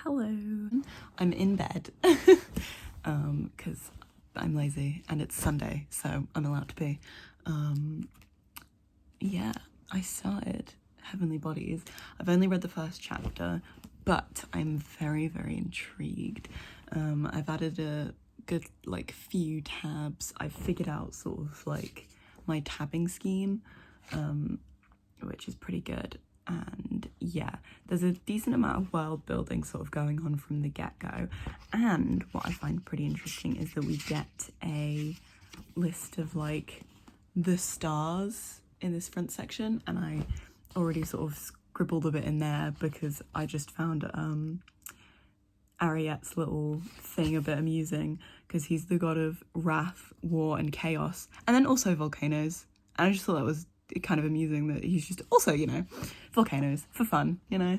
Hello. I'm in bed because I'm lazy and it's Sunday, so I'm allowed to be. Yeah, I started Heavenly Bodies. I've only read the first chapter, but I'm very, very intrigued. I've added a good few tabs. I've figured out sort of like my tabbing scheme, which is pretty good. And yeah, there's a decent amount of world building sort of going on from the get-go. And what I find pretty interesting is that we get a list of like the stars in this front section, and I already sort of scribbled a bit in there because I just found Ariet's little thing a bit amusing, because he's the god of wrath, war and chaos, and then also volcanoes. And I just thought that was kind of amusing that he's just also, you know, volcanoes for fun, you know.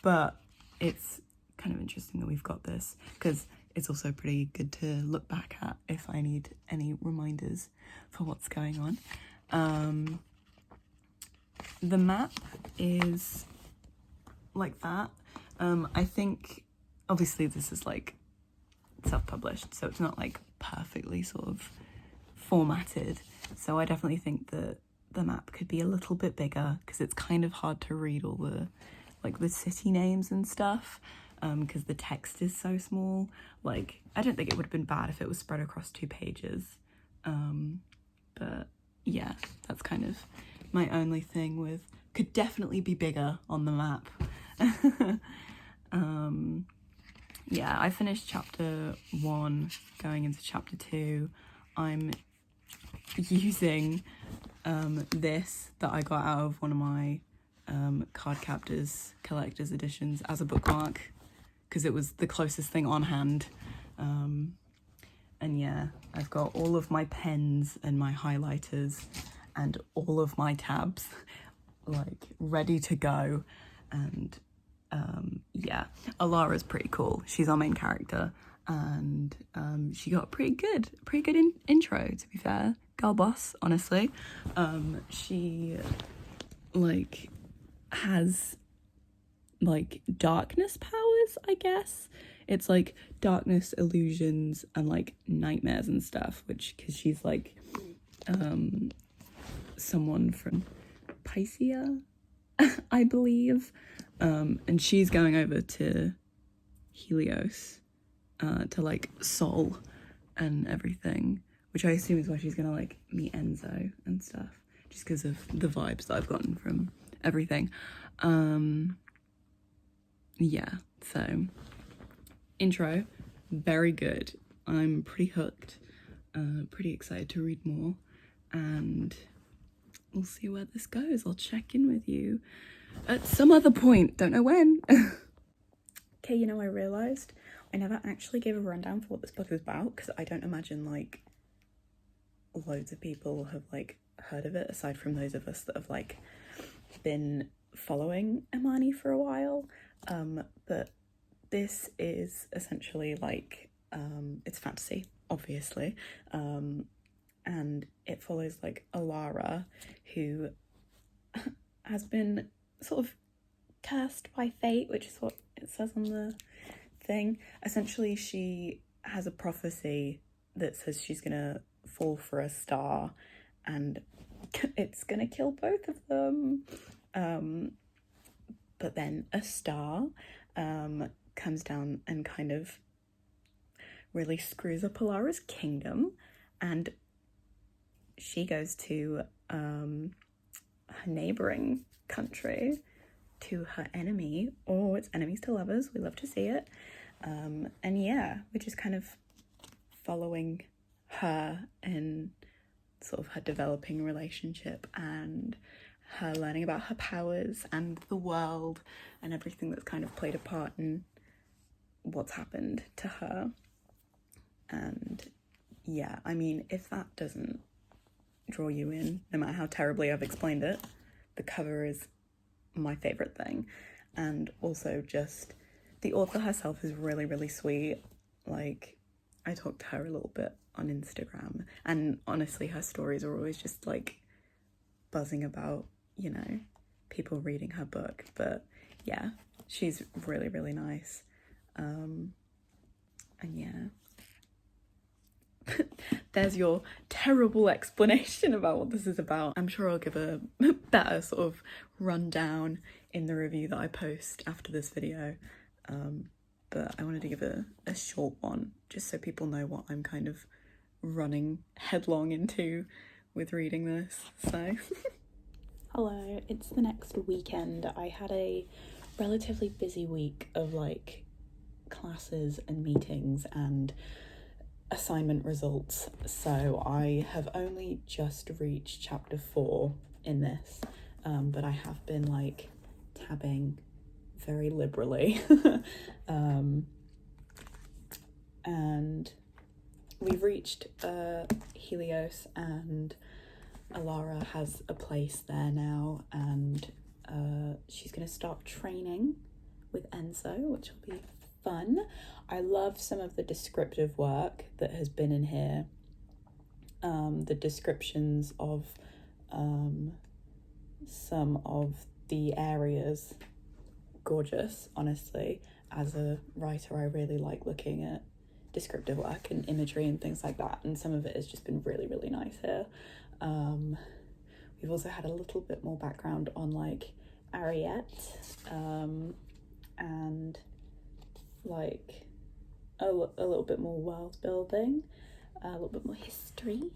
But it's kind of interesting that we've got this, because it's also pretty good to look back at if I need any reminders for what's going on. The map is like that. I think obviously this is like self-published, so it's not like perfectly sort of formatted, so I definitely think that the map could be a little bit bigger, because it's kind of hard to read all the like the city names and stuff, because the text is so small. Like, I don't think it would have been bad if it was spread across 2 pages, but yeah, that's kind of my only thing with could definitely be bigger on the map. Yeah, I finished chapter 1, going into chapter 2. I'm using this that I got out of one of my card captors collector's editions as a bookmark, because it was the closest thing on hand. And yeah, I've got all of my pens and my highlighters and all of my tabs like ready to go. And yeah, Alara's pretty cool. She's our main character, and she got a pretty good intro, to be fair. Girl boss, honestly. She like has like darkness powers, I guess. It's like darkness, illusions, and like nightmares and stuff, which, because she's like someone from Pisces, I believe, and she's going over to Helios to like Sol and everything, which I assume is why she's gonna like meet Enzo and stuff, just because of the vibes that I've gotten from everything. Yeah, so intro, very good. I'm pretty hooked, pretty excited to read more, and we'll see where this goes. I'll check in with you at some other point, don't know when. Okay, you know, I realised I never actually gave a rundown for what this book is about, because I don't imagine like loads of people have like heard of it, aside from those of us that have like been following Imani for a while. But this is essentially like it's fantasy, obviously, and it follows like Alara, who has been sort of cursed by fate, which is what it says on the thing. Essentially, she has a prophecy that says she's gonna fall for a star and it's gonna kill both of them. But then a star comes down and kind of really screws up Alara's kingdom, and she goes to her neighboring country, to her enemy, or it's enemies to lovers, we love to see it. And yeah, we're just kind of following her in sort of her developing relationship, and her learning about her powers and the world and everything that's kind of played a part in what's happened to her. And yeah, I mean, if that doesn't draw you in, no matter how terribly I've explained it, the cover is my favourite thing. And also just the author herself is really, really sweet. Like, I talked to her a little bit on Instagram, and honestly her stories are always just like buzzing about, you know, people reading her book. But yeah, she's really, really nice. And yeah. There's your terrible explanation about what this is about. I'm sure I'll give a better sort of rundown in the review that I post after this video. But I wanted to give a short one just so people know what I'm kind of running headlong into with reading this. So hello, it's the next weekend. I had a relatively busy week of like classes and meetings and assignment results, so I have only just reached chapter 4 in this, but I have been like tabbing very liberally. And we've reached Helios, and Alara has a place there now, and she's going to start training with Enso, which will be fun. I love some of the descriptive work that has been in here. The descriptions of some of the areas, gorgeous, honestly. As a writer, I really like looking at descriptive work and imagery and things like that, and some of it has just been really, really nice here. We've also had a little bit more background on like Ariette, and like a little bit more world building, a little bit more history.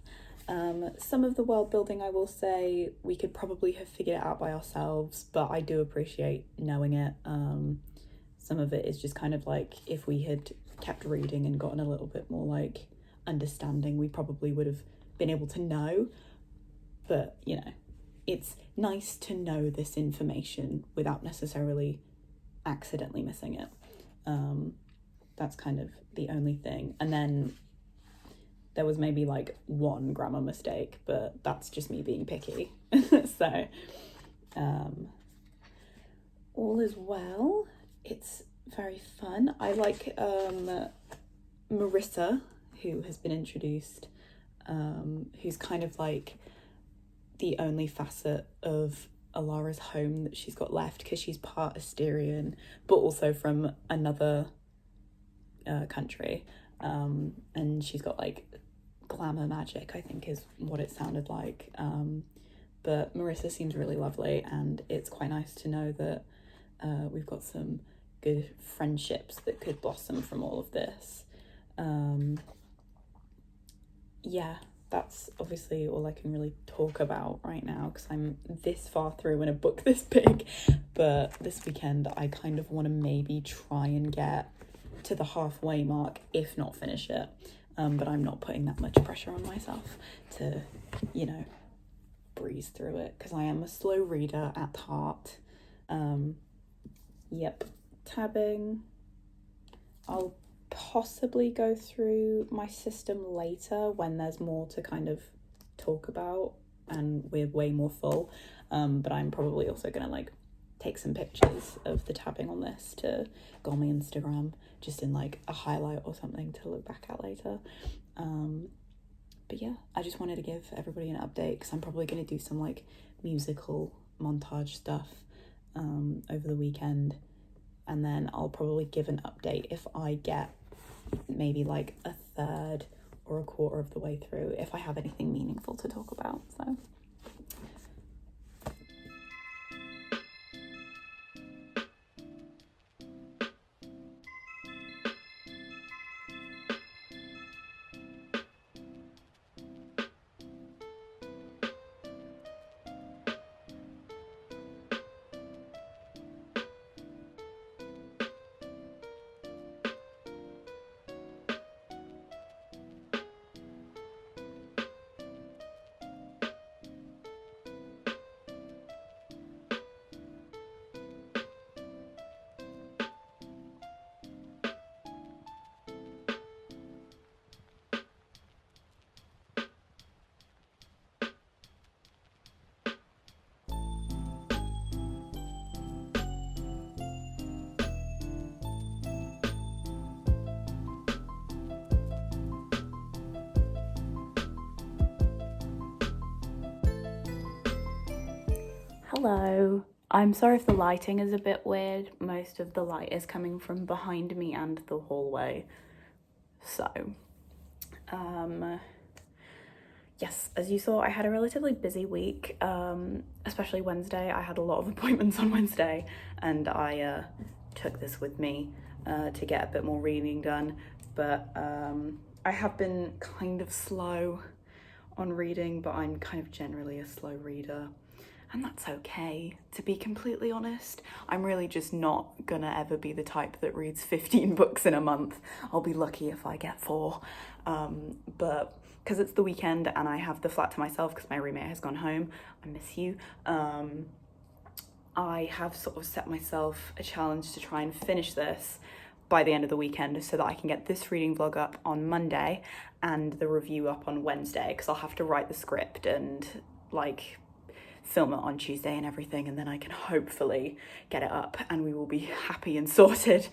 Some of the world building, I will say, we could probably have figured it out by ourselves, but I do appreciate knowing it. Some of it is just kind of like, if we had kept reading and gotten a little bit more like understanding, we probably would have been able to know. But you know, it's nice to know this information without necessarily accidentally missing it. That's kind of the only thing. And then there was maybe like one grammar mistake, but that's just me being picky. So all is well. It's very fun. I like Marissa, who has been introduced, who's kind of like the only facet of Alara's home that she's got left, because she's part Asterian, but also from another country, and she's got like glamour magic, I think is what it sounded like. But Marissa seems really lovely, and it's quite nice to know that we've got some good friendships that could blossom from all of this. Yeah, that's obviously all I can really talk about right now, because I'm this far through in a book this big. But this weekend I kind of want to maybe try and get to the halfway mark, if not finish it. But I'm not putting that much pressure on myself to, you know, breeze through it, because I am a slow reader at heart. Yep, tabbing. I'll possibly go through my system later when there's more to kind of talk about and we're way more full. But I'm probably also gonna like take some pictures of the tabbing on this to go on my Instagram, just in like a highlight or something to look back at later. But yeah, I just wanted to give everybody an update, because I'm probably going to do some like musical montage stuff over the weekend, and then I'll probably give an update if I get maybe like a third or a quarter of the way through, if I have anything meaningful to talk about. So hello, I'm sorry if the lighting is a bit weird. Most of the light is coming from behind me and the hallway. So, yes, as you saw, I had a relatively busy week, especially Wednesday. I had a lot of appointments on Wednesday, and I took this with me to get a bit more reading done. But I have been kind of slow on reading, but I'm kind of generally a slow reader. And that's okay, to be completely honest. I'm really just not gonna ever be the type that reads 15 books in a month. I'll be lucky if I get 4. But because it's the weekend and I have the flat to myself because my roommate has gone home, I miss you, I have sort of set myself a challenge to try and finish this by the end of the weekend so that I can get this reading vlog up on Monday and the review up on Wednesday, because I'll have to write the script and like film it on Tuesday and everything, and then I can hopefully get it up and we will be happy and sorted.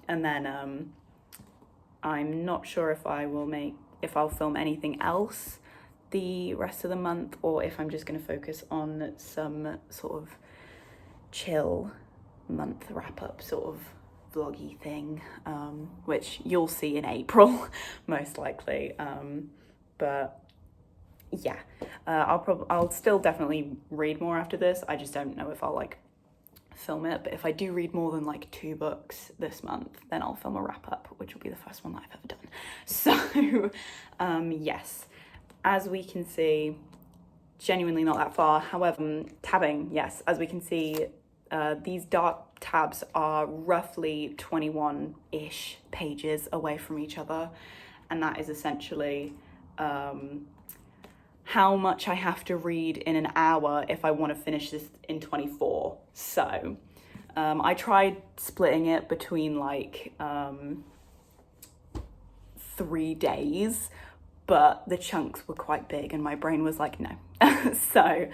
And then I'm not sure if I'll film anything else the rest of the month, or if I'm just going to focus on some sort of chill month wrap up sort of vloggy thing, which you'll see in April most likely. But yeah, I'll still definitely read more after this. I just don't know if I'll like film it, but if I do read more than like 2 books this month, then I'll film a wrap up, which will be the first one that I've ever done. So yes, as we can see, genuinely not that far. However, tabbing, yes, as we can see, these dark tabs are roughly 21-ish pages away from each other, and that is essentially how much I have to read in an hour if I want to finish this in 24. So I tried splitting it between like 3 days, but the chunks were quite big and my brain was like, no. So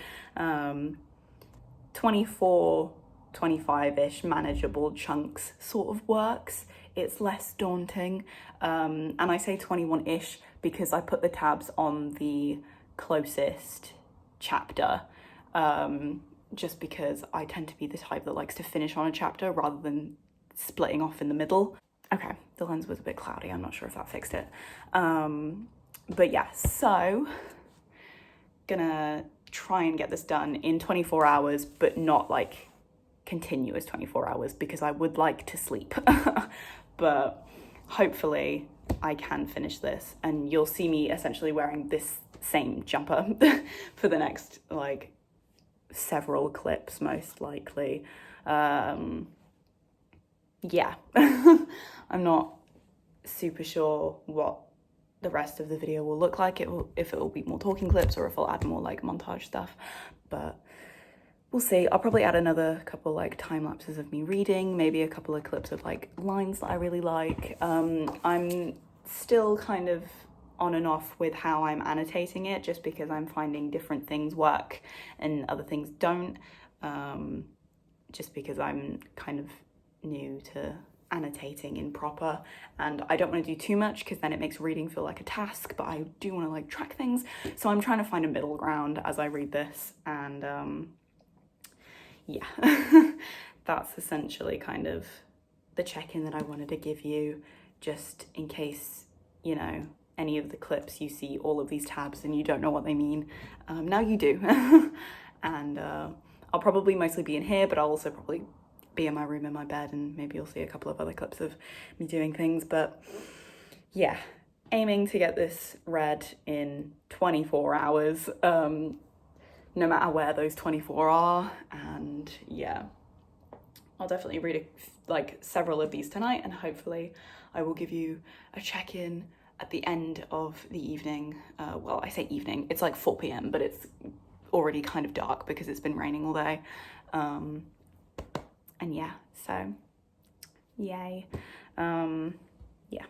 24, 25-ish manageable chunks sort of works. It's less daunting. And I say 21-ish because I put the tabs on the closest chapter, just because I tend to be the type that likes to finish on a chapter rather than splitting off in the middle. Okay, the lens was a bit cloudy. I'm not sure if that fixed it. But yeah, so gonna try and get this done in 24 hours, but not like continuous 24 hours because I would like to sleep. But hopefully I can finish this, and you'll see me essentially wearing this same jumper for the next like several clips most likely. Yeah. I'm not super sure what the rest of the video will look like, if it will be more talking clips or if I'll add more like montage stuff, but we'll see. I'll probably add another couple like time lapses of me reading, maybe a couple of clips of like lines that I really like. I'm still kind of on and off with how I'm annotating it, just because I'm finding different things work and other things don't, just because I'm kind of new to annotating in proper, and I don't want to do too much because then it makes reading feel like a task, but I do want to like track things, so I'm trying to find a middle ground as I read this. And yeah, that's essentially kind of the check-in that I wanted to give you, just in case, you know, any of the clips you see all of these tabs and you don't know what they mean. Now you do. And I'll probably mostly be in here, but I'll also probably be in my room in my bed, and maybe you'll see a couple of other clips of me doing things. But yeah, aiming to get this read in 24 hours, no matter where those 24 are. And yeah, I'll definitely read like several of these tonight, and hopefully I will give you a check-in at the end of the evening. Well, I say evening, it's like 4 p.m, but it's already kind of dark because it's been raining all day. And yeah, so yay. Yeah,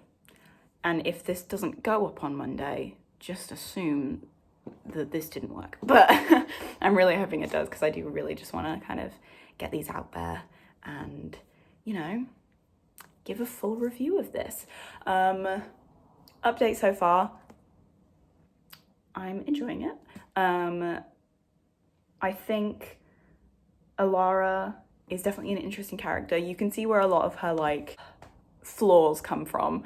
and if this doesn't go up on Monday, just assume that this didn't work, but I'm really hoping it does, because I do really just want to kind of get these out there and, you know, give a full review of this. Update so far, I'm enjoying it. I think Alara is definitely an interesting character. You can see where a lot of her like flaws come from.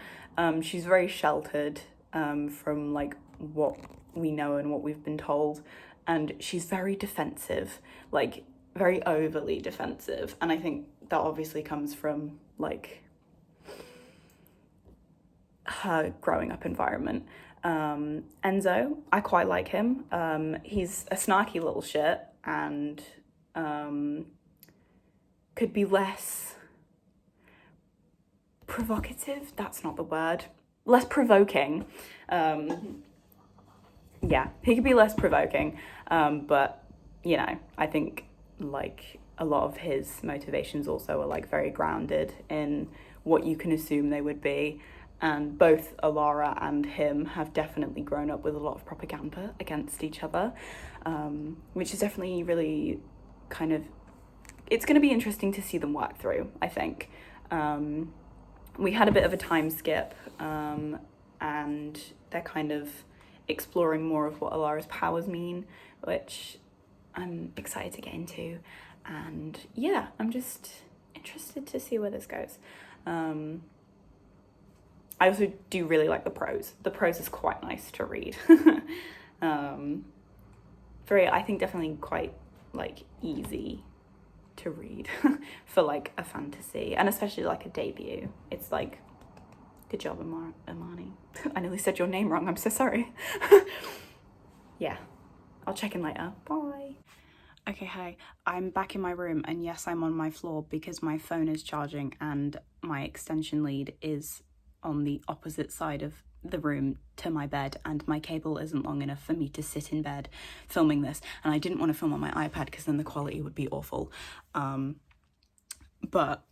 She's very sheltered from like what we know and what we've been told, and she's very defensive, like very overly defensive, and I think that obviously comes from like her growing up environment. Enzo, I quite like him. He's a snarky little shit and could be less provocative. That's not the word. Less provoking. Yeah, he could be less provoking. But, you know, I think like a lot of his motivations also are like very grounded in what you can assume they would be. And both Alara and him have definitely grown up with a lot of propaganda against each other, which is definitely really kind of, it's going to be interesting to see them work through, I think. We had a bit of a time skip, and they're kind of exploring more of what Alara's powers mean, which I'm excited to get into. And yeah, I'm just interested to see where this goes. I also do really like the prose. The prose is quite nice to read. I think definitely quite like easy to read for like a fantasy, and especially like a debut. It's like, good job, Amani. I nearly said your name wrong, I'm so sorry. Yeah, I'll check in later. Bye. Okay, hey, I'm back in my room, and yes, I'm on my floor because my phone is charging and my extension lead is on the opposite side of the room to my bed, and my cable isn't long enough for me to sit in bed filming this, and I didn't want to film on my iPad because then the quality would be awful. But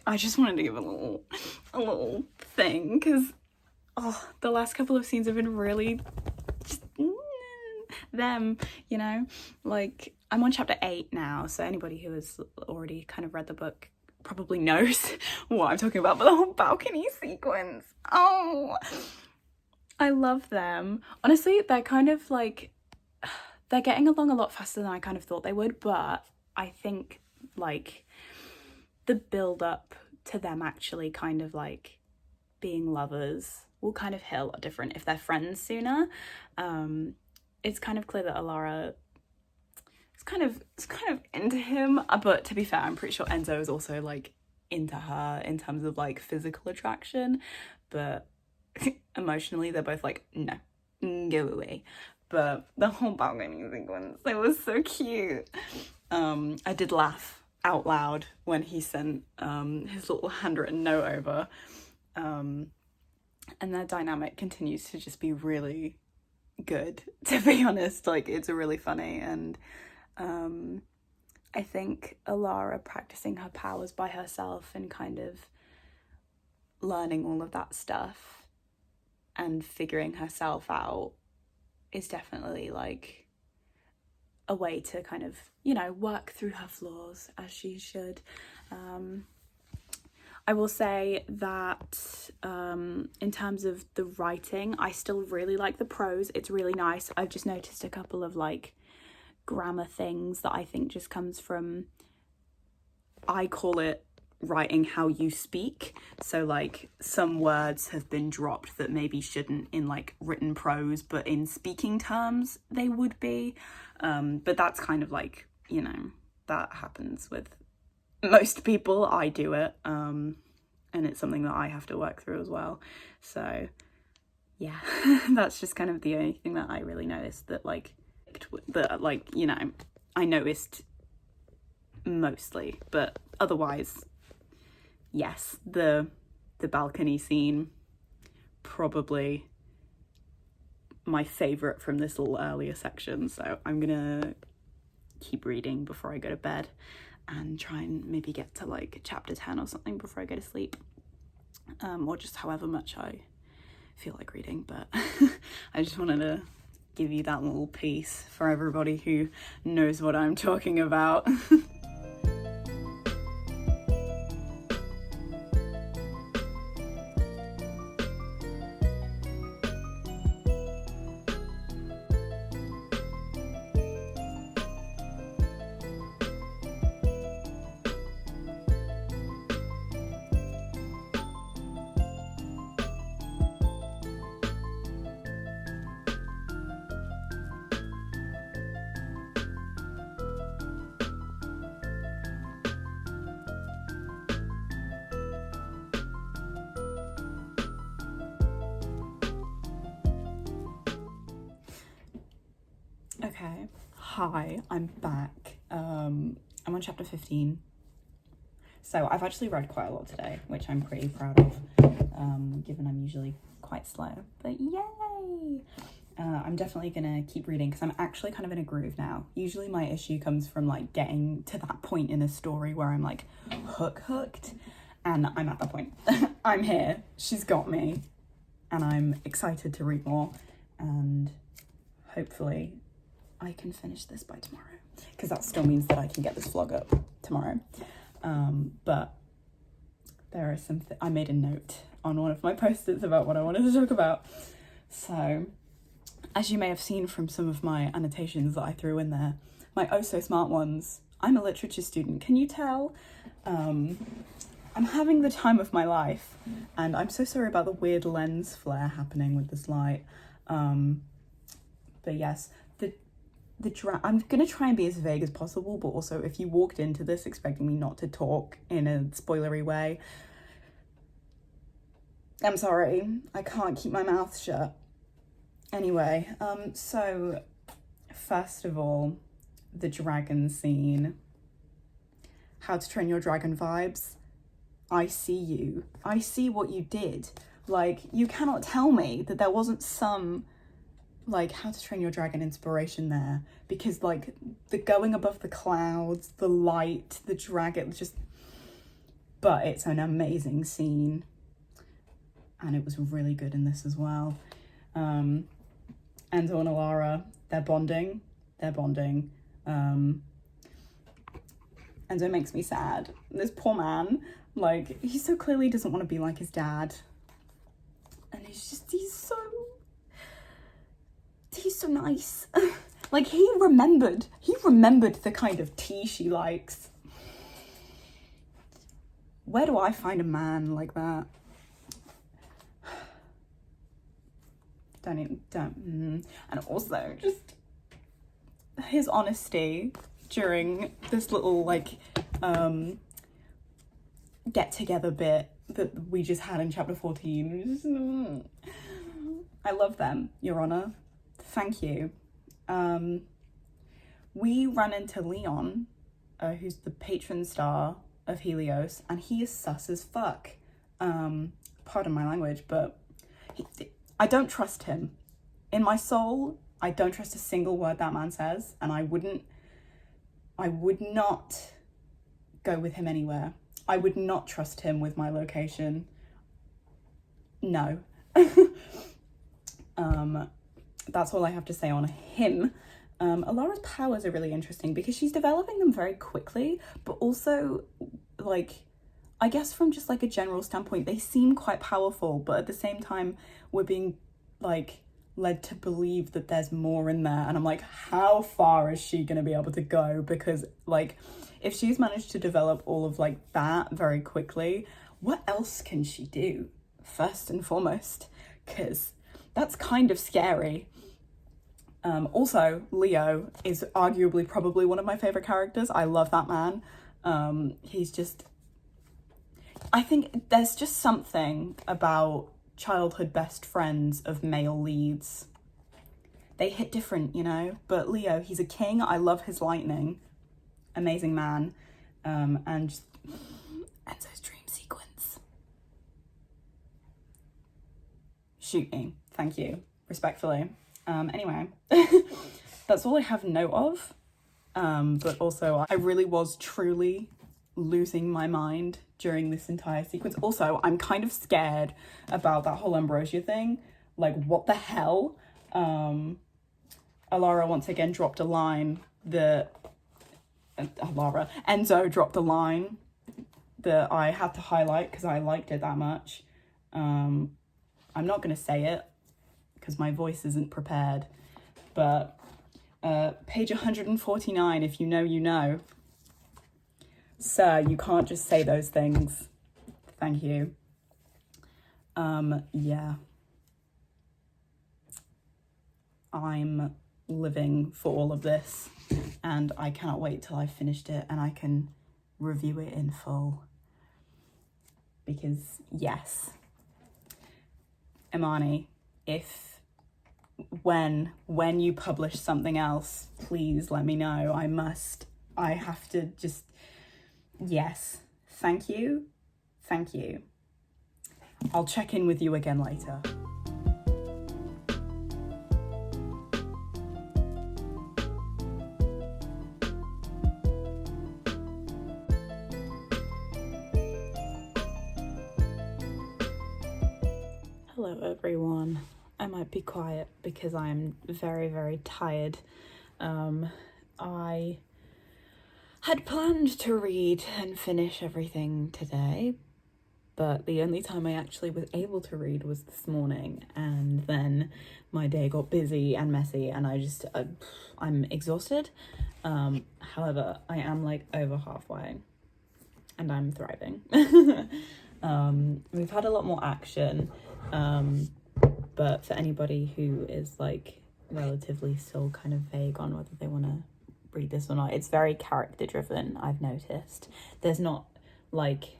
I just wanted to give a little thing, because the last couple of scenes have been really just them, you know? Like, I'm on chapter 8 now, so anybody who has already kind of read the book probably knows what I'm talking about, but the whole balcony sequence, I love them. Honestly, they're kind of like, they're getting along a lot faster than I kind of thought they would, but I think like the build up to them actually kind of like being lovers will kind of hit a lot different if they're friends sooner. It's kind of clear that Alara is kind of into him, but to be fair, I'm pretty sure Enzo is also like into her in terms of like physical attraction, but emotionally they're both like, no, go away. But the whole balcony sequence, it was so cute. I did laugh out loud when he sent his little handwritten note over, and their dynamic continues to just be really good, to be honest. Like, it's really funny, and I think Alara practicing her powers by herself and kind of learning all of that stuff and figuring herself out is definitely like a way to kind of, you know, work through her flaws as she should. I will say that in terms of the writing, I still really like the prose. It's really nice. I've just noticed a couple of like grammar things that I think just comes from, I call it writing how you speak. So like some words have been dropped that maybe shouldn't in like written prose, but in speaking terms they would be. But that's kind of like, you know, that happens with most people. I do it, and it's something that I have to work through as well. So yeah, that's just kind of the only thing that I really noticed that like, you know, I noticed mostly, but otherwise, yes, the balcony scene, probably my favourite from this little earlier section, so I'm gonna keep reading before I go to bed and try and maybe get to like chapter 10 or something before I go to sleep, or just however much I feel like reading. But I just wanted to give you that little piece for everybody who knows what I'm talking about. Okay, hi, I'm back. I'm on chapter 15. So I've actually read quite a lot today, which I'm pretty proud of, given I'm usually quite slow, but yay! I'm definitely gonna keep reading because I'm actually kind of in a groove now. Usually my issue comes from like getting to that point in a story where I'm like hooked, and I'm at that point. I'm here, she's got me, and I'm excited to read more, and hopefully I can finish this by tomorrow, because that still means that I can get this vlog up tomorrow. But there are some I made a note on one of my post-its about what I wanted to talk about. So as you may have seen from some of my annotations that I threw in there, my oh so smart ones, I'm a literature student, can you tell? I'm having the time of my life, and I'm so sorry about the weird lens flare happening with this light. But yes, I'm gonna try and be as vague as possible, but also if you walked into this expecting me not to talk in a spoilery way, I'm sorry, I can't keep my mouth shut. Anyway, so first of all, the dragon scene. How to Train Your Dragon vibes. I see you. I see what you did. Like, you cannot tell me that there wasn't some like How to Train Your Dragon inspiration there, because like the going above the clouds, the light, the dragon, just, but it's an amazing scene, and it was really good in this as well. Enzo and Alara, they're bonding. Enzo makes me sad. This poor man, like, he so clearly doesn't want to be like his dad, and he's so nice. Like, he remembered the kind of tea she likes. Where do I find a man like that? And also just his honesty during this little like get together bit that we just had in chapter 14. I love them, Your Honor. Thank you. We run into Leon, who's the patron star of Helios, and he is sus as fuck. Pardon my language, but I don't trust him. In my soul, I don't trust a single word that man says, and I would not go with him anywhere. I would not trust him with my location. No. That's all I have to say on him. Alara's powers are really interesting because she's developing them very quickly, but also, like, I guess from just like a general standpoint, they seem quite powerful, but at the same time, we're being like led to believe that there's more in there, and I'm like, how far is she gonna be able to go? Because like, if she's managed to develop all of like that very quickly, what else can she do, first and foremost? Because that's kind of scary. Also, Leo is arguably probably one of my favorite characters. I love that man. He's just, I think there's just something about childhood best friends of male leads. They hit different, you know, but Leo, he's a king. I love his lightning. Amazing man. And just Enzo's dream sequence. Shoot me. Thank you. Respectfully. Anyway, that's all I have note of. But also, I really was truly losing my mind during this entire sequence. Also, I'm kind of scared about that whole Ambrosia thing. Like, what the hell? Alara once again dropped a line that... Enzo dropped a line that I had to highlight because I liked it that much. I'm not going to say it because my voice isn't prepared, but page 149, if you know, you know. Sir, you can't just say those things. Thank you. Yeah. I'm living for all of this, and I cannot wait till I've finished it and I can review it in full. Because, yes, Imani, if when you publish something else, please let me know. I have to just, yes, thank you. I'll check in with you again later. Hello everyone. I might be quiet because I'm very, very tired. I had planned to read and finish everything today, but the only time I actually was able to read was this morning, and then my day got busy and messy, and I'm exhausted. However, I am like over halfway and I'm thriving. We've had a lot more action, but for anybody who is like relatively still kind of vague on whether they want to read this or not, it's very character driven. I've noticed there's not like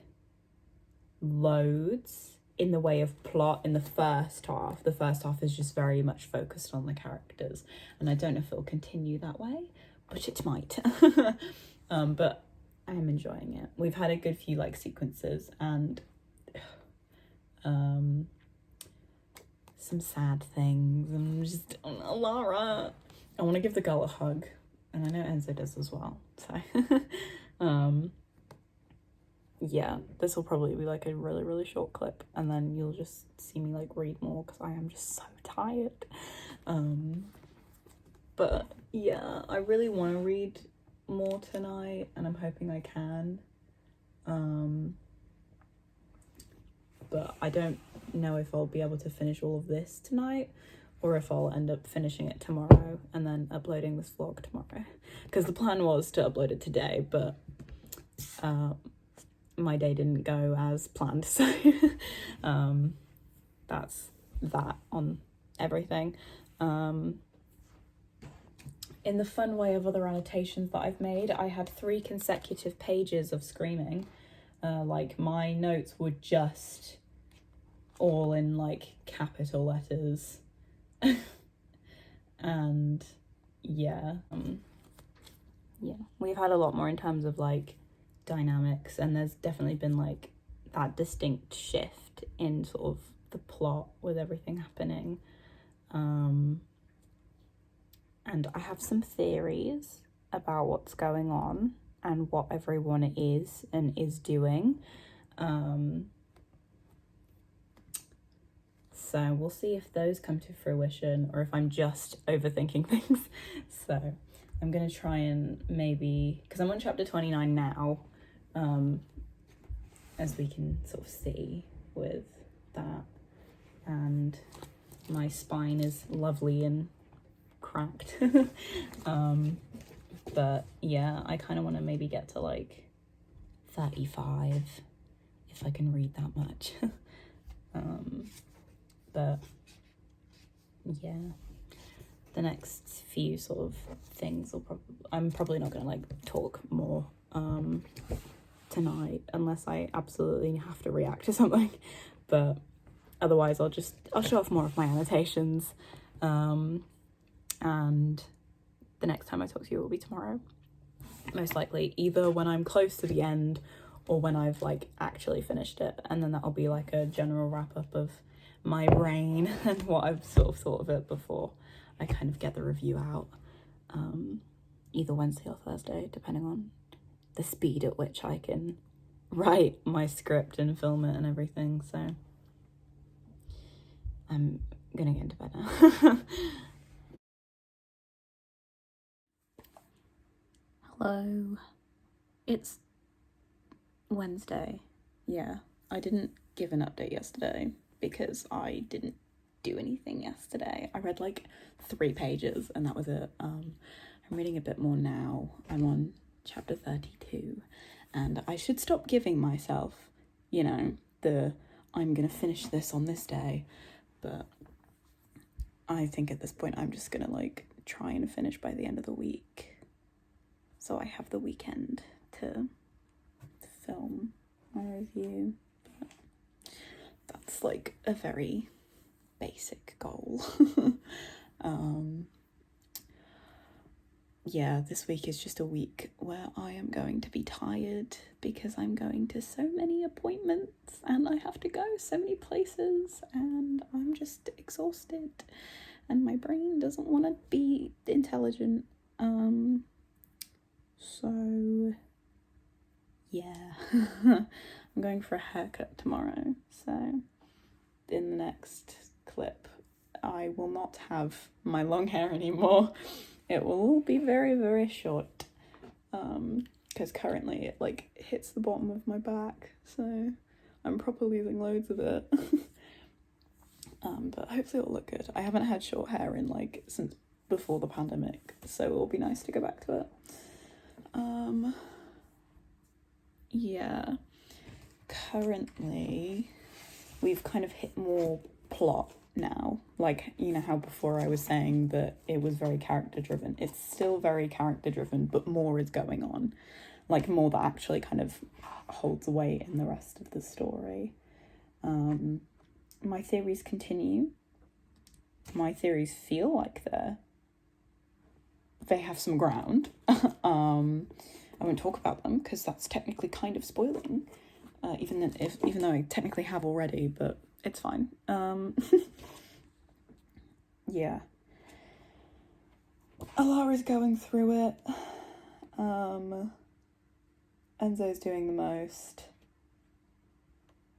loads in the way of plot in the first half. The first half is just very much focused on the characters, and I don't know if it'll continue that way, but it might. But I am enjoying it. We've had a good few like sequences and some sad things, and just Lara, I want to give the girl a hug, and I know Enzo does as well, so yeah, this will probably be like a really, really short clip, and then you'll just see me like read more because I am just so tired. But yeah, I really want to read more tonight, and I'm hoping I can. But I don't know if I'll be able to finish all of this tonight, or if I'll end up finishing it tomorrow and then uploading this vlog tomorrow, because the plan was to upload it today, but my day didn't go as planned, so that's that on everything. In the fun way of other annotations that I've made, I had 3 consecutive pages of screaming. Like my notes were just all in like capital letters. And yeah, we've had a lot more in terms of like dynamics, and there's definitely been like that distinct shift in sort of the plot with everything happening. And I have some theories about what's going on and what everyone is and is doing. So we'll see if those come to fruition or if I'm just overthinking things. So I'm going to try and maybe, because I'm on chapter 29 now, as we can sort of see with that. And my spine is lovely and cracked. But yeah, I kind of want to maybe get to like 35 if I can read that much. But yeah, the next few sort of things I'm probably not gonna like talk more tonight unless I absolutely have to react to something, but otherwise I'll show off more of my annotations, and the next time I talk to you will be tomorrow, most likely, either when I'm close to the end or when I've like actually finished it, and then that'll be like a general wrap up of my brain and what I've sort of thought of it before I kind of get the review out, either Wednesday or Thursday, depending on the speed at which I can write my script and film it and everything. So I'm gonna get into bed now. Hello, it's Wednesday. Yeah, I didn't give an update yesterday because I didn't do anything yesterday. I read like 3 pages and that was it. I'm reading a bit more now. I'm on chapter 32, and I should stop giving myself, you know, the I'm gonna finish this on this day, but I think at this point I'm just gonna like try and finish by the end of the week, so I have the weekend to film my review. But that's like a very basic goal. Yeah, this week is just a week where I am going to be tired because I'm going to so many appointments and I have to go so many places and I'm just exhausted and my brain doesn't want to be intelligent. So yeah, I'm going for a haircut tomorrow, so in the next clip I will not have my long hair anymore. It will all be very, very short, because currently it like hits the bottom of my back, so I'm probably losing loads of it. But hopefully it'll look good. I haven't had short hair in like since before the pandemic, so it'll be nice to go back to it. Yeah, currently we've kind of hit more plot now. Like, you know how before I was saying that it was very character driven. It's still very character driven, but more is going on. Like, more that actually kind of holds weight in the rest of the story. My theories continue. My theories feel like they have some ground. I won't talk about them because that's technically kind of spoiling, even though I technically have already, but it's fine. Yeah. Alara's going through it. Enzo's doing the most.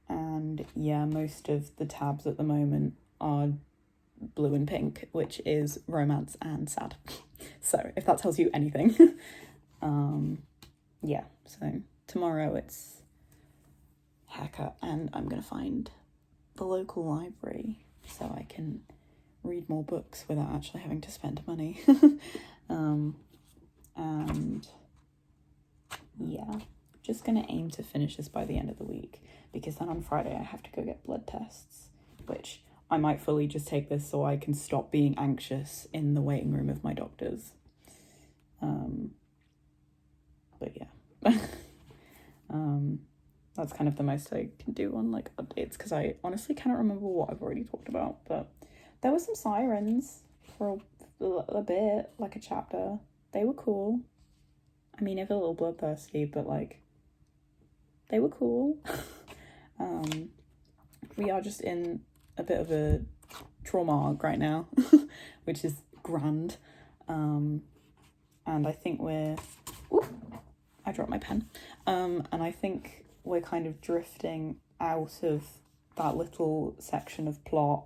And yeah, most of the tabs at the moment are blue and pink, which is romance and sad. So if that tells you anything. Yeah, so tomorrow it's haircut and I'm gonna find the local library so I can read more books without actually having to spend money. And yeah, just gonna aim to finish this by the end of the week, because then on Friday I have to go get blood tests, which I might fully just take this so I can stop being anxious in the waiting room of my doctors. But yeah. That's kind of the most I can do on like updates, because I honestly cannot remember what I've already talked about, but there were some sirens for a bit, like a chapter. They were cool. I mean, if a little bloodthirsty, but like they were cool. We are just in a bit of a trauma arc right now, which is grand. And I think I dropped my pen. And I think we're kind of drifting out of that little section of plot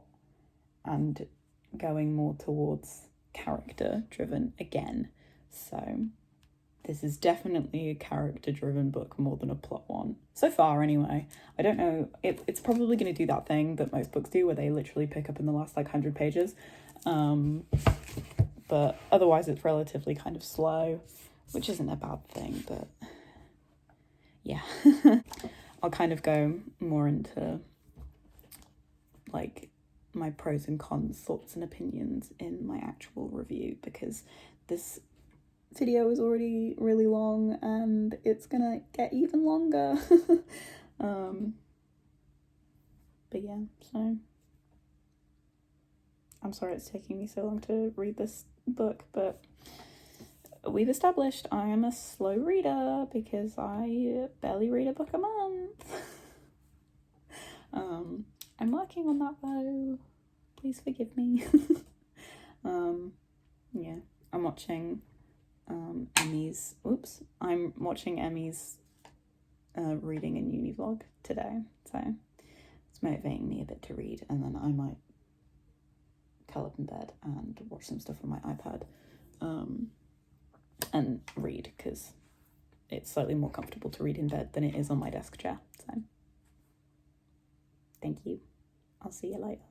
and going more towards character driven again. So this is definitely a character driven book more than a plot one. So far anyway. I don't know, it's probably going to do that thing that most books do where they literally pick up in the last like 100 pages. But otherwise it's relatively kind of slow, which isn't a bad thing, but yeah. I'll kind of go more into like my pros and cons, thoughts and opinions in my actual review, because this video is already really long and it's gonna get even longer. But yeah, so I'm sorry it's taking me so long to read this book, but we've established I am a slow reader because I barely read a book a month. I'm working on that though. Please forgive me. Yeah, I'm watching Emmy's reading and uni vlog today, so it's motivating me a bit to read, and then I might curl up in bed and watch some stuff on my iPad and read, because it's slightly more comfortable to read in bed than it is on my desk chair. So thank you. I'll see you later.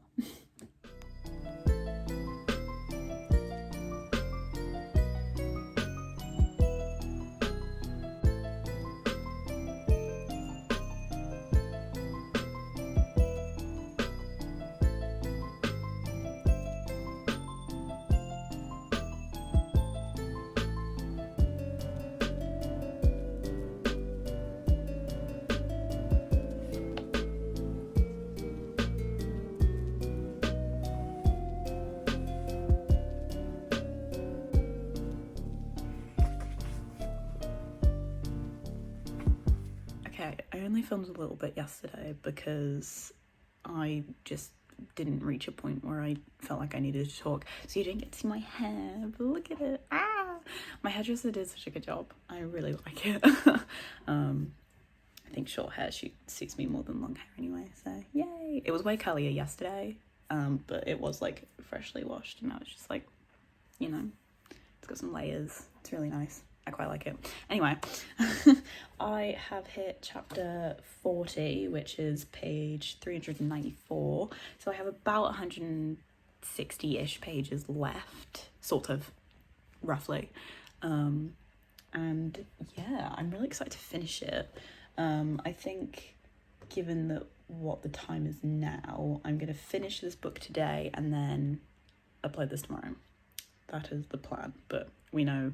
Okay, I only filmed a little bit yesterday because I just didn't reach a point where I felt like I needed to talk. So you didn't get to see my hair, but look at it. My hairdresser did such a good job. I really like it. I think short hair suits me more than long hair anyway, so yay. It was way curlier yesterday, but it was like freshly washed, and now it's just like, you know, it's got some layers. It's really nice. I quite like it. Anyway, I have hit chapter 40, which is page 394. So I have about 160-ish pages left, sort of, roughly. And yeah, I'm really excited to finish it. I think given that what the time is now, I'm going to finish this book today and then upload this tomorrow. That is the plan, but we know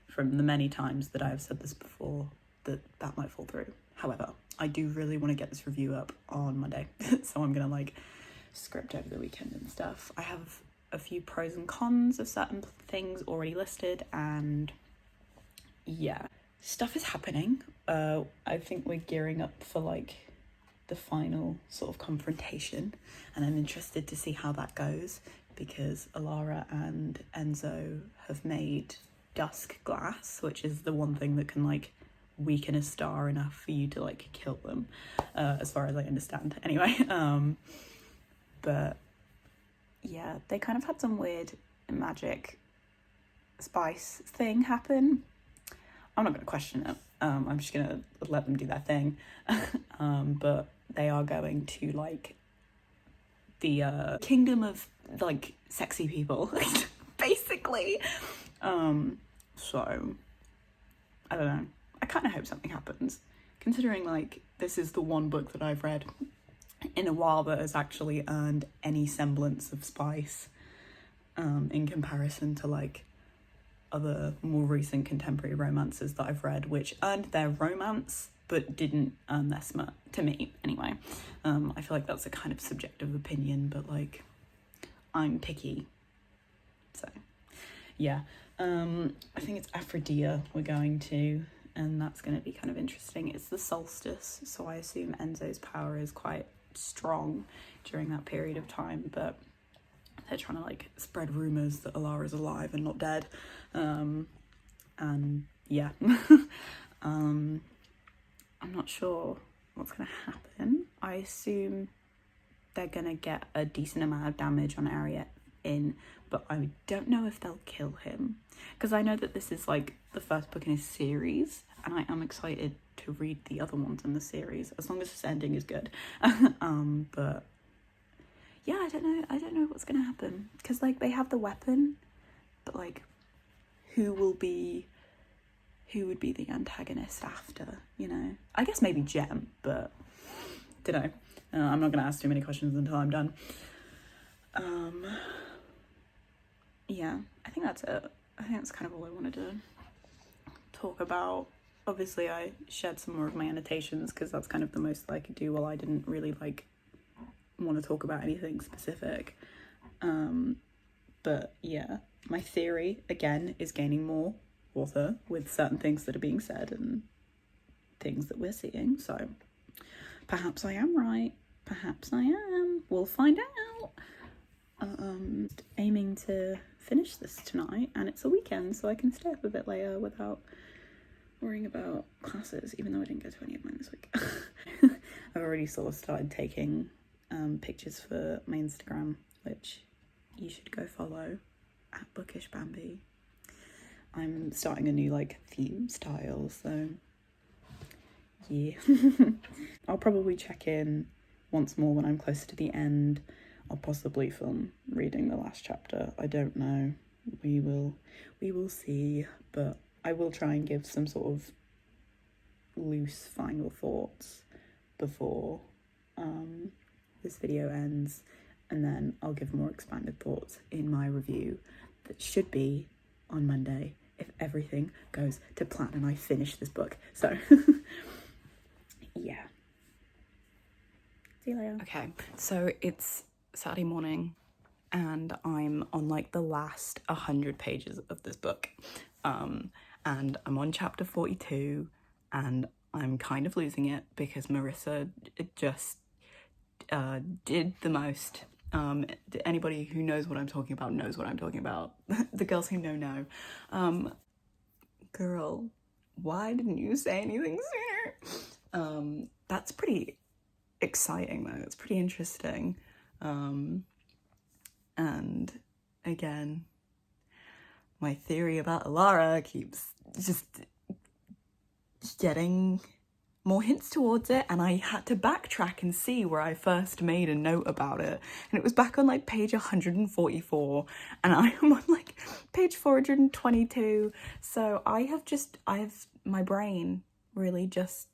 from the many times that I have said this before that might fall through. However, I do really want to get this review up on Monday, so I'm gonna like script over the weekend and stuff. I have a few pros and cons of certain things already listed, and yeah, stuff is happening. I think we're gearing up for like the final sort of confrontation, and I'm interested to see how that goes because Alara and Enzo have made dusk glass, which is the one thing that can like weaken a star enough for you to like kill them, as far as I understand anyway. But yeah, they kind of had some weird magic spice thing happen. I'm not going to question it. I'm just going to let them do their thing. But they are going to like the kingdom of like sexy people basically. So I don't know, I kind of hope something happens, considering like this is the one book that I've read in a while that has actually earned any semblance of spice, in comparison to like other more recent contemporary romances that I've read, which earned their romance but didn't earn their smut, to me anyway. I feel like that's a kind of subjective opinion, but like I'm picky, so yeah. I think it's Aphrodite we're going to, and that's going to be kind of interesting. It's the solstice, so I assume Enzo's power is quite strong during that period of time, but they're trying to like spread rumours that Alara's alive and not dead. And yeah. I'm not sure what's going to happen. I assume they're going to get a decent amount of damage on Ariet in, but I don't know if they'll kill him, because I know that this is like the first book in his series, and I am excited to read the other ones in the series as long as this ending is good. But yeah, I don't know what's gonna happen, because like they have the weapon, but like who would be the antagonist after, you know? I guess maybe Jem, but don't know. I'm not gonna ask too many questions until I'm done. Yeah, I think that's it. I think that's kind of all I wanted to talk about. Obviously, I shared some more of my annotations because that's kind of the most that I could do while I didn't really like want to talk about anything specific. But yeah, my theory again is gaining more author with certain things that are being said and things that we're seeing. So perhaps I am right. Perhaps I am. We'll find out. Aiming to finish this tonight, and it's a weekend, so I can stay up a bit later without worrying about classes, even though I didn't go to any of mine this week. I've already sort of started taking pictures for my Instagram, which you should go follow at Bookish Bambi. I'm starting a new like theme style, so yeah. I'll probably check in once more when I'm closer to the end. I'll possibly film reading the last chapter. I don't know. We will see, but I will try and give some sort of loose final thoughts before this video ends, and then I'll give more expanded thoughts in my review that should be on Monday if everything goes to plan and I finish this book. So yeah. See you later. Okay, so it's Saturday morning and I'm on like the last 100 pages of this book, and I'm on chapter 42 and I'm kind of losing it because Marissa just did the most. Anybody who knows what I'm talking about knows what I'm talking about. The girls who know. Girl, why didn't you say anything sooner? That's pretty exciting though. It's pretty interesting. And again, my theory about Alara keeps just getting more hints towards it, and I had to backtrack and see where I first made a note about it, and it was back on like page 144, and I am on like page 422. So my brain really just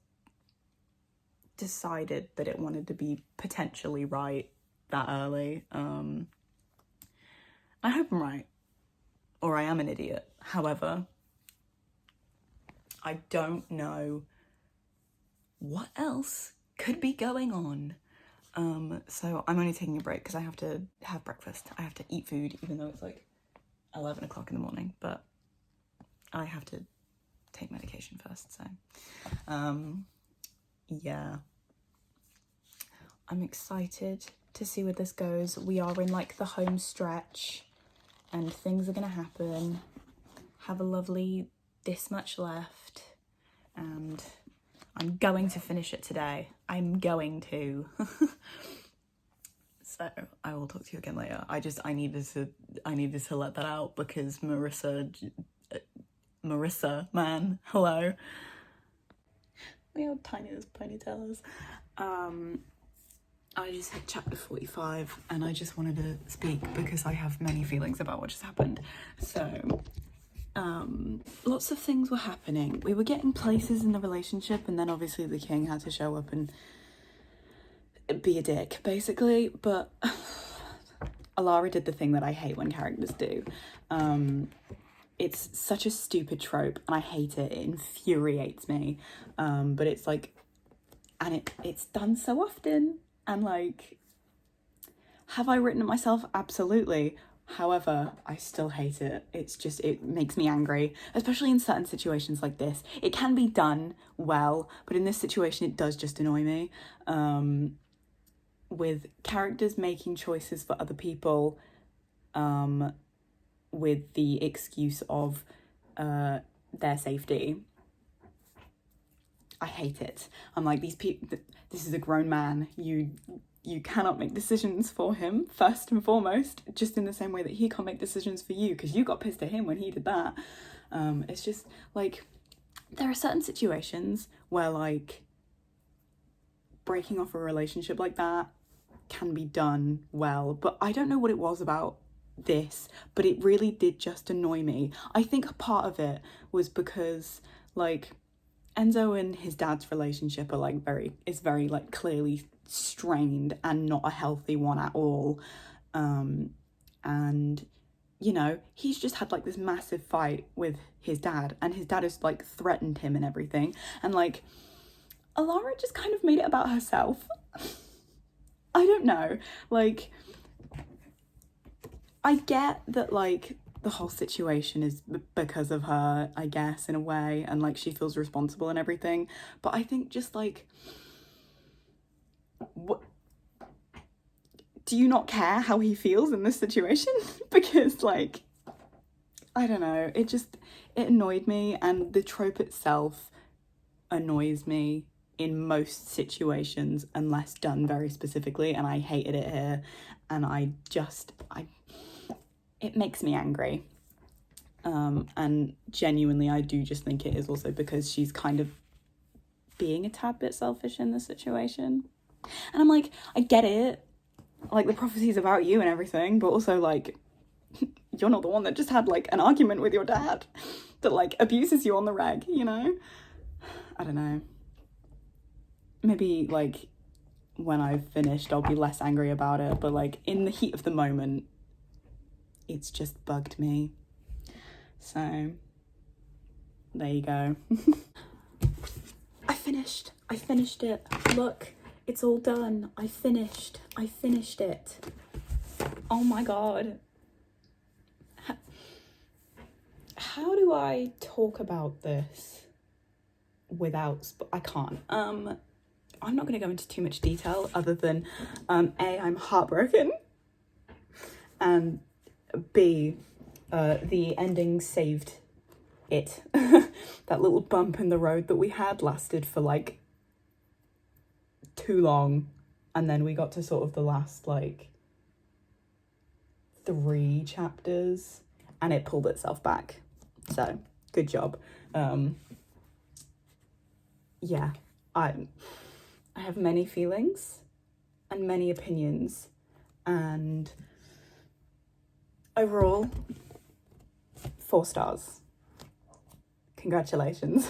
decided that it wanted to be potentially right that early. I hope I'm right, or I am an idiot. However, I don't know what else could be going on. So I'm only taking a break because I have to have breakfast. I have to eat food, even though it's like 11 o'clock in the morning, but I have to take medication first, so yeah. I'm excited to see where this goes. We are in like the home stretch and things are gonna happen. Have a lovely this much left, and I'm going to finish it today. I'm going to. So I will talk to you again later. I needed to let that out because Marissa, man, hello. We are tiny as ponytailers. I just hit chapter 45 and I just wanted to speak because I have many feelings about what just happened. So, lots of things were happening. We were getting places in the relationship, and then obviously the king had to show up and be a dick, basically. But Alara did the thing that I hate when characters do. It's such a stupid trope, and I hate it. It infuriates me. But it's like, and it's done so often. And like, have I written it myself? Absolutely. However, I still hate it. It's just, it makes me angry, especially in certain situations like this. It can be done well, but in this situation, it does just annoy me. With characters making choices for other people, with the excuse of their safety. I hate it. I'm like, these people, this is a grown man. You cannot make decisions for him, first and foremost, just in the same way that he can't make decisions for you because you got pissed at him when he did that. It's just like, there are certain situations where like breaking off a relationship like that can be done well, but I don't know what it was about this, but it really did just annoy me. I think a part of it was because like Enzo and his dad's relationship are like very like clearly strained and not a healthy one at all. And you know, he's just had like this massive fight with his dad, and his dad has like threatened him and everything, and like Alara just kind of made it about herself. I don't know, like I get that like the whole situation is because of her, I guess, in a way, and like she feels responsible and everything, but I think just like, what, do you not care how he feels in this situation? Because like, I don't know, it annoyed me, and the trope itself annoys me in most situations unless done very specifically, and I hated it here, and it makes me angry. And genuinely, I do just think it is also because she's kind of being a tad bit selfish in this situation. And I'm like, I get it. Like, the prophecy's about you and everything, but also, like, you're not the one that just had, like, an argument with your dad that, like, abuses you on the reg, you know? I don't know. Maybe, like, when I've finished, I'll be less angry about it, but, like, in the heat of the moment, it's just bugged me. So, there you go. I finished it. Look, it's all done. I finished it. Oh my god. How do I talk about this without, I can't. I'm not going to go into too much detail other than, A, I'm heartbroken, and B, the ending saved it. That little bump in the road that we had lasted for like too long, and then we got to sort of the last like 3 chapters and it pulled itself back. So good job. Yeah, I have many feelings and many opinions, and overall 4 stars. Congratulations.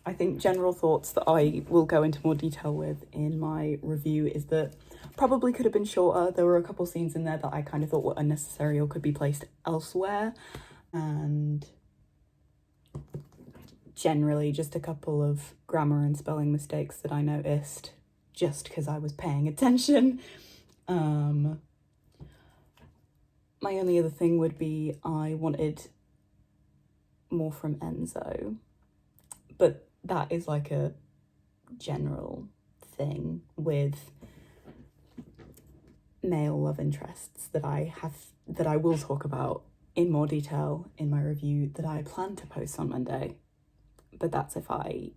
I think general thoughts that I will go into more detail with in my review is that probably could have been shorter. There were a couple scenes in there that I kind of thought were unnecessary or could be placed elsewhere, and generally just a couple of grammar and spelling mistakes that I noticed just because I was paying attention. My only other thing would be I wanted more from Enzo, but that is like a general thing with male love interests that I will talk about in more detail in my review that I plan to post on Monday. But that's if I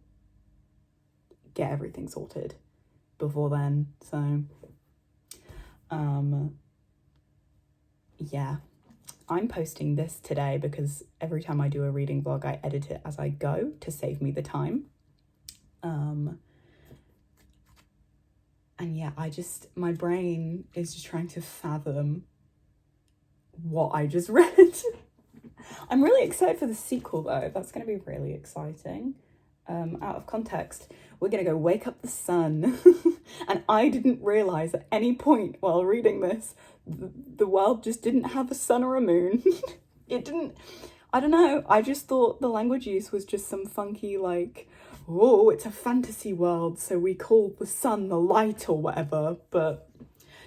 get everything sorted before then. So yeah, I'm posting this today because every time I do a reading vlog I edit it as I go to save me the time. And yeah, my brain is just trying to fathom what I just read. I'm really excited for the sequel though. That's going to be really exciting. Out of context, we're going to go wake up the sun. And I didn't realise at any point while reading this, the world just didn't have a sun or a moon. It didn't, I don't know, I just thought the language use was just some funky like, oh, it's a fantasy world, so we call the sun the light or whatever. But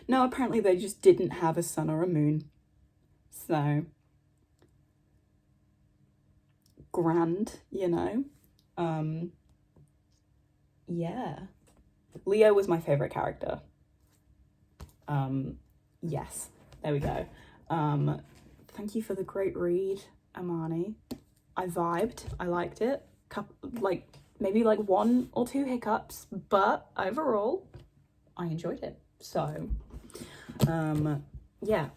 no, apparently they just didn't have a sun or a moon. So grand, you know. Yeah, Leo was my favorite character. Yes, there we go. Thank you for the great read, Amani. I vibed, I liked it. Maybe 1 or 2 hiccups, but overall I enjoyed it. So yeah,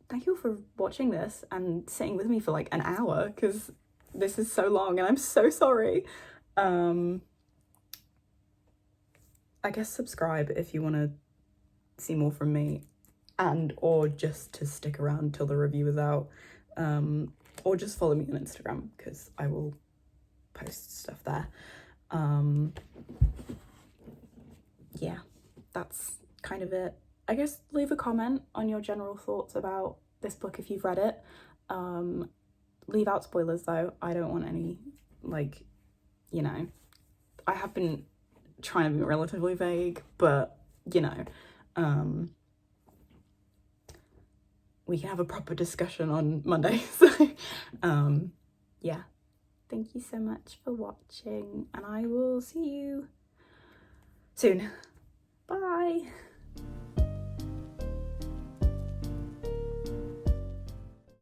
thank you for watching this and sitting with me for like an hour, because this is so long and I'm so sorry. I guess subscribe if you want to see more from me, and or just to stick around till the review is out, or just follow me on Instagram because I will post stuff there. Yeah, that's kind of it. I guess leave a comment on your general thoughts about this book if you've read it. Leave out spoilers though. I don't want any, like, you know, I have been trying to be relatively vague, but you know, we can have a proper discussion on Monday. So yeah, thank you so much for watching, and I will see you soon. Bye.